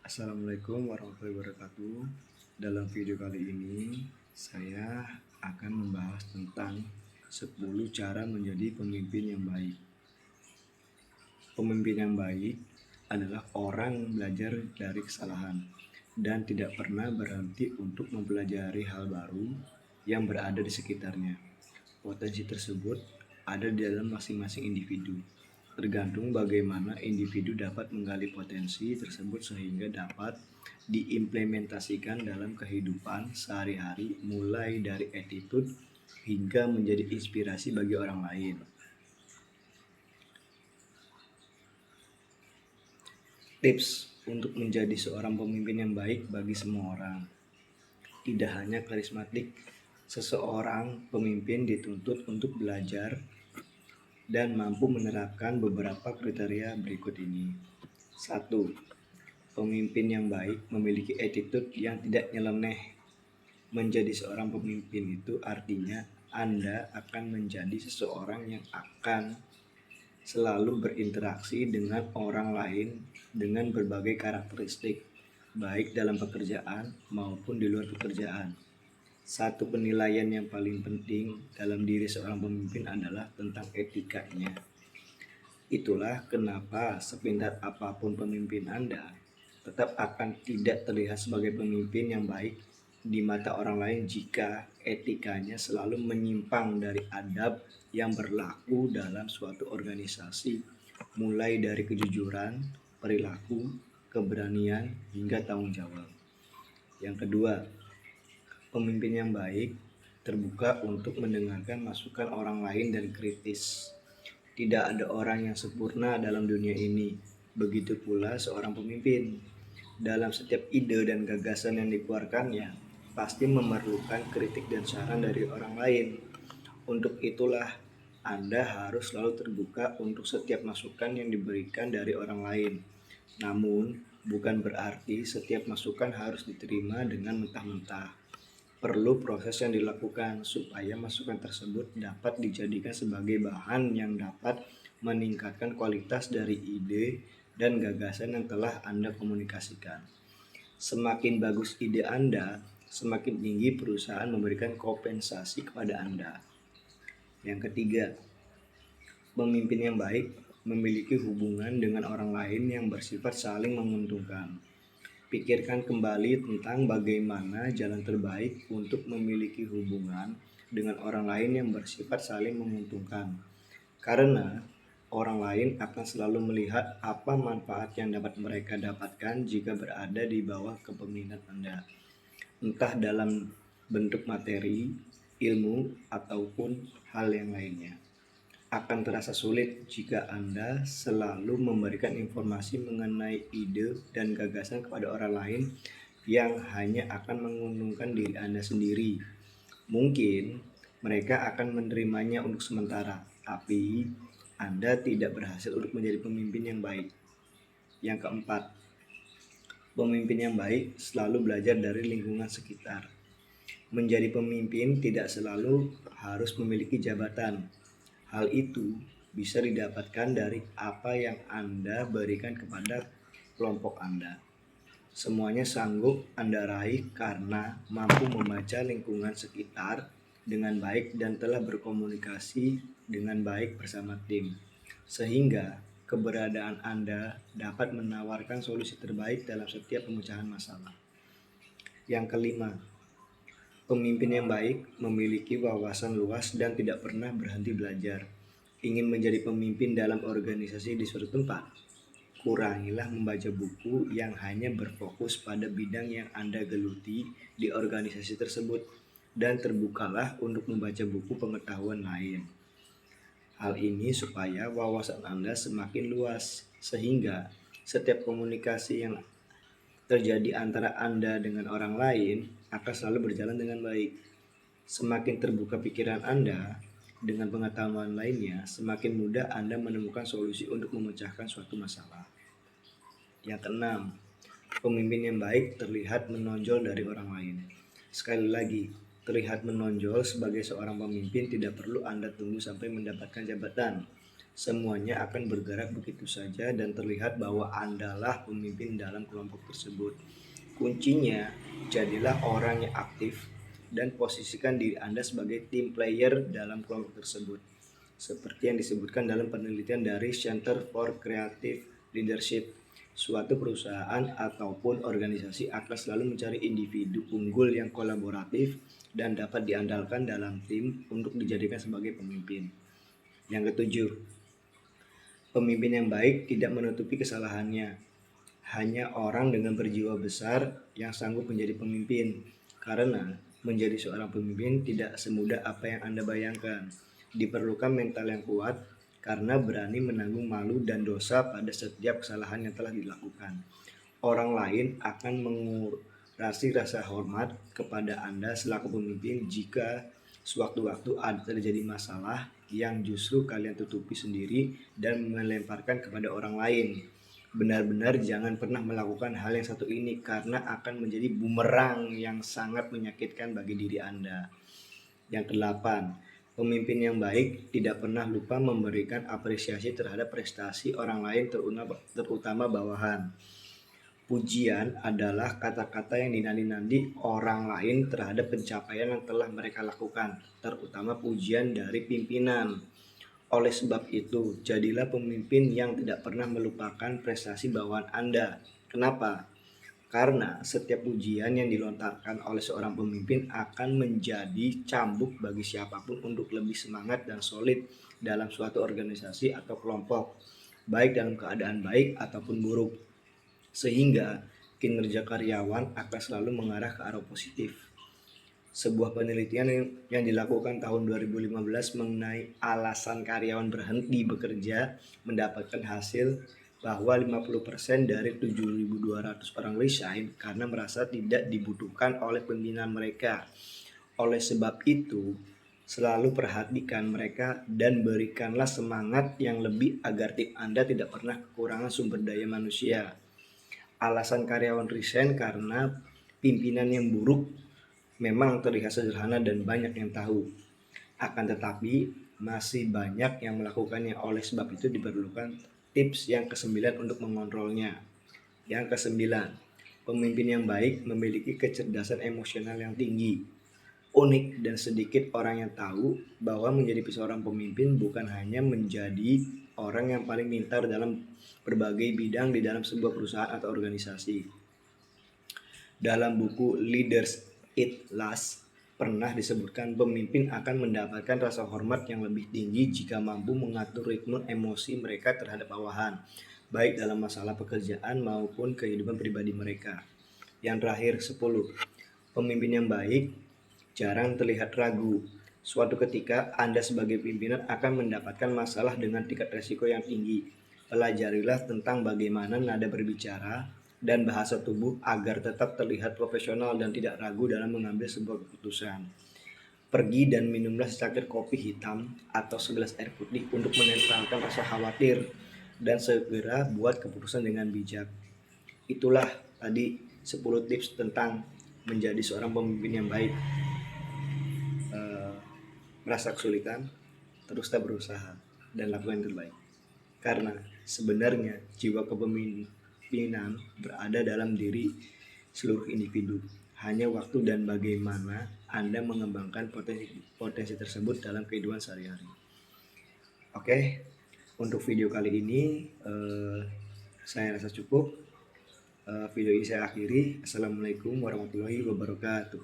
Assalamualaikum warahmatullahi wabarakatuh. Dalam video kali ini, saya akan membahas tentang 10 cara menjadi pemimpin yang baik. Pemimpin yang baik adalah orang yang belajar dari kesalahan dan tidak pernah berhenti untuk mempelajari hal baru yang berada di sekitarnya. Potensi tersebut ada di dalam masing-masing individu. Tergantung bagaimana individu dapat menggali potensi tersebut sehingga dapat diimplementasikan dalam kehidupan sehari-hari, mulai dari attitude hingga menjadi inspirasi bagi orang lain. Tips untuk menjadi seorang pemimpin yang baik bagi semua orang. Tidak hanya karismatik, seseorang pemimpin dituntut untuk belajar dan mampu menerapkan beberapa kriteria berikut ini. 1. Pemimpin yang baik memiliki attitude yang tidak nyeleneh. Menjadi seorang pemimpin itu artinya Anda akan menjadi seseorang yang akan selalu berinteraksi dengan orang lain dengan berbagai karakteristik, baik dalam pekerjaan maupun di luar pekerjaan. Satu penilaian yang paling penting dalam diri seorang pemimpin adalah tentang etikanya. Itulah kenapa sepintar apapun pemimpin Anda, tetap akan tidak terlihat sebagai pemimpin yang baik di mata orang lain jika etikanya selalu menyimpang dari adab yang berlaku dalam suatu organisasi, mulai dari kejujuran, perilaku, keberanian, hingga tanggung jawab. Yang kedua, pemimpin yang baik terbuka untuk mendengarkan masukan orang lain dan kritis. Tidak ada orang yang sempurna dalam dunia ini. Begitu pula seorang pemimpin. Dalam setiap ide dan gagasan yang dikeluarkannya, pasti memerlukan kritik dan saran dari orang lain. Untuk itulah, Anda harus selalu terbuka untuk setiap masukan yang diberikan dari orang lain. Namun, bukan berarti setiap masukan harus diterima dengan mentah-mentah. Perlu proses yang dilakukan supaya masukan tersebut dapat dijadikan sebagai bahan yang dapat meningkatkan kualitas dari ide dan gagasan yang telah Anda komunikasikan. Semakin bagus ide Anda, semakin tinggi perusahaan memberikan kompensasi kepada Anda. Yang ketiga, pemimpin yang baik memiliki hubungan dengan orang lain yang bersifat saling menguntungkan. Pikirkan kembali tentang bagaimana jalan terbaik untuk memiliki hubungan dengan orang lain yang bersifat saling menguntungkan. Karena orang lain akan selalu melihat apa manfaat yang dapat mereka dapatkan jika berada di bawah kepemimpinan Anda. Entah dalam bentuk materi, ilmu, ataupun hal yang lainnya. Akan terasa sulit jika Anda selalu memberikan informasi mengenai ide dan gagasan kepada orang lain yang hanya akan menguntungkan diri Anda sendiri. Mungkin mereka akan menerimanya untuk sementara, tapi Anda tidak berhasil untuk menjadi pemimpin yang baik. Yang keempat, pemimpin yang baik selalu belajar dari lingkungan sekitar. Menjadi pemimpin tidak selalu harus memiliki jabatan. Hal itu bisa didapatkan dari apa yang Anda berikan kepada kelompok Anda. Semuanya sanggup Anda raih karena mampu membaca lingkungan sekitar dengan baik dan telah berkomunikasi dengan baik bersama tim. Sehingga keberadaan Anda dapat menawarkan solusi terbaik dalam setiap pemecahan masalah. Yang kelima, pemimpin yang baik memiliki wawasan luas dan tidak pernah berhenti belajar. Ingin menjadi pemimpin dalam organisasi di suatu tempat? Kurangilah membaca buku yang hanya berfokus pada bidang yang Anda geluti di organisasi tersebut dan terbukalah untuk membaca buku pengetahuan lain. Hal ini supaya wawasan Anda semakin luas sehingga setiap komunikasi yang terjadi antara Anda dengan orang lain akan selalu berjalan dengan baik. Semakin terbuka pikiran Anda dengan pengetahuan lainnya, semakin mudah Anda menemukan solusi untuk memecahkan suatu masalah. Yang keenam, pemimpin yang baik terlihat menonjol dari orang lain. Sekali lagi, terlihat menonjol sebagai seorang pemimpin tidak perlu Anda tunggu sampai mendapatkan jabatan. Semuanya akan bergerak begitu saja dan terlihat bahwa Andalah pemimpin dalam kelompok tersebut. Kuncinya, jadilah orang yang aktif dan posisikan diri Anda sebagai team player dalam kelompok tersebut. Seperti yang disebutkan dalam penelitian dari Center for Creative Leadership, suatu perusahaan ataupun organisasi akan selalu mencari individu unggul yang kolaboratif dan dapat diandalkan dalam tim untuk dijadikan sebagai pemimpin. Yang ketujuh, pemimpin yang baik tidak menutupi kesalahannya. Hanya orang dengan berjiwa besar yang sanggup menjadi pemimpin, karena menjadi seorang pemimpin tidak semudah apa yang Anda bayangkan. Diperlukan mental yang kuat karena berani menanggung malu dan dosa pada setiap kesalahan yang telah dilakukan. Orang lain akan mengurasi rasa hormat kepada Anda selaku pemimpin jika sewaktu-waktu ada terjadi masalah yang justru kalian tutupi sendiri dan melemparkan kepada orang lain. Benar-benar jangan pernah melakukan hal yang satu ini karena akan menjadi bumerang yang sangat menyakitkan bagi diri Anda. Yang kedelapan, pemimpin yang baik tidak pernah lupa memberikan apresiasi terhadap prestasi orang lain terutama bawahan. Pujian adalah kata-kata yang dinanti-nanti orang lain terhadap pencapaian yang telah mereka lakukan, terutama pujian dari pimpinan. Oleh sebab itu, jadilah pemimpin yang tidak pernah melupakan prestasi bawahan Anda. Kenapa? Karena setiap pujian yang dilontarkan oleh seorang pemimpin akan menjadi cambuk bagi siapapun untuk lebih semangat dan solid dalam suatu organisasi atau kelompok, baik dalam keadaan baik ataupun buruk. Sehingga kinerja karyawan akan selalu mengarah ke arah positif. Sebuah penelitian yang dilakukan tahun 2015 mengenai alasan karyawan berhenti bekerja mendapatkan hasil bahwa 50% dari 7.200 orang resign karena merasa tidak dibutuhkan oleh pimpinan mereka. Oleh sebab itu, selalu perhatikan mereka dan berikanlah semangat yang lebih agar tim Anda tidak pernah kekurangan sumber daya manusia. Alasan karyawan resign karena pimpinan yang buruk memang terlihat sederhana dan banyak yang tahu. Akan tetapi, masih banyak yang melakukannya. Oleh sebab itu diperlukan tips yang kesembilan untuk mengontrolnya. Yang kesembilan, pemimpin yang baik memiliki kecerdasan emosional yang tinggi. Unik dan sedikit orang yang tahu bahwa menjadi seorang pemimpin bukan hanya menjadi orang yang paling pintar dalam berbagai bidang di dalam sebuah perusahaan atau organisasi. Dalam buku Leaders Eat Last pernah disebutkan pemimpin akan mendapatkan rasa hormat yang lebih tinggi jika mampu mengatur ritme emosi mereka terhadap bawahan, baik dalam masalah pekerjaan maupun kehidupan pribadi mereka. Yang terakhir, 10. Pemimpin yang baik jarang terlihat ragu. Suatu ketika Anda sebagai pimpinan akan mendapatkan masalah dengan tingkat resiko yang tinggi. Pelajarilah tentang bagaimana nada berbicara dan bahasa tubuh agar tetap terlihat profesional dan tidak ragu dalam mengambil sebuah keputusan. Pergi dan minumlah secangkir kopi hitam atau segelas air putih untuk menetralkan rasa khawatir dan segera buat keputusan dengan bijak. Itulah tadi 10 tips tentang menjadi seorang pemimpin yang baik. Merasa kesulitan, terus kita berusaha dan lakukan yang terbaik. Karena sebenarnya jiwa kepemimpinan berada dalam diri seluruh individu. Hanya waktu dan bagaimana Anda mengembangkan potensi tersebut dalam kehidupan sehari-hari. Oke, untuk video kali ini saya rasa cukup. Video ini saya akhiri. Assalamualaikum warahmatullahi wabarakatuh.